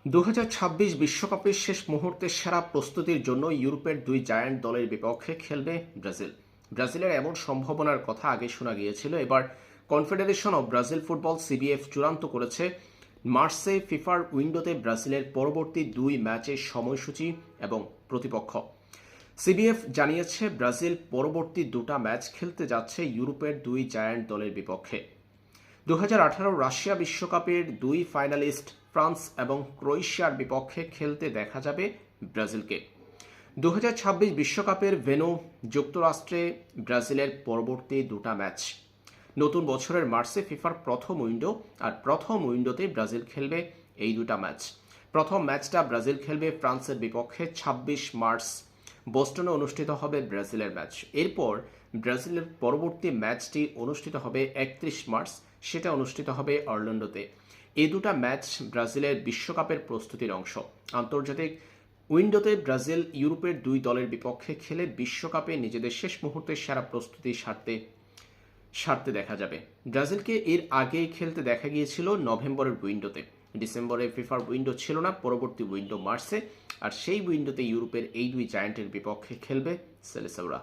2026 বিশ্বকাপের শেষ মুহূর্তের সেরা প্রস্তুতির জন্য ইউরোপের দুই জায়ান্ট দলের বিপক্ষে খেলবে ব্রাজিল। ব্রাজিলের এমন সম্ভাবনার কথা আগে শোনা গিয়েছিল। এবার confederation of Brazil football CBF চূড়ান্ত করেছে মার্সে ফিফার উইন্ডোতে ব্রাজিলের পরবর্তী দুই ম্যাচের সময়সূচি এবং প্রতিপক্ষ। সিবিএফ জানিয়েছে ব্রাজিল পরবর্তী দুটা ম্যাচ খেলতে যাচ্ছে ইউরোপের দুই জায়ান্ট দলের বিপক্ষে। 2018 রাশিয়া বিশ্বকাপের দুই ফাইনালিস্ট ফ্রান্স এবং ক্রোয়েশিয়ার বিপক্ষে খেলতে দেখা যাবে ব্রাজিলকে। 2026 বিশ্বকাপের ভেন্যু যুক্তরাষ্ট্রে ব্রাজিলের পরবর্তী দুটা ম্যাচ। নতুন বছরের মার্চে ফিফার প্রথম উইন্ডো, আর প্রথম উইন্ডোতে ব্রাজিল খেলবে এই দুটা ম্যাচ। প্রথম ম্যাচটা ব্রাজিল খেলবে ফ্রান্সের বিপক্ষে 26 মার্চ। বোস্টনে অনুষ্ঠিত হবে ব্রাজিলের ম্যাচ। এরপর ব্রাজিলের পরবর্তী ম্যাচটি অনুষ্ঠিত হবে 31 মার্চ, সেটা অনুষ্ঠিত হবে অরল্যান্ডোতে। এই দুটা ম্যাচ ব্রাজিলের বিশ্বকাপের প্রস্তুতির অংশ। আন্তর্জাতিক উইন্ডোতে ব্রাজিল ইউরোপের দুই দলের বিপক্ষে খেলে বিশ্বকাপে নিজেদের শেষ মুহূর্তের সেরা প্রস্তুতি সারতে দেখা যাবে। ব্রাজিলকে এর আগেই খেলতে দেখা গিয়েছিল নভেম্বরের উইন্ডোতে। ডিসেম্বরে ফিফার উইন্ডো ছিল না, পরবর্তী উইন্ডো মার্চে, আর সেই উইন্ডোতে ইউরোপের এই দুই জায়ান্টের বিপক্ষে খেলবে সেলেসাওরা।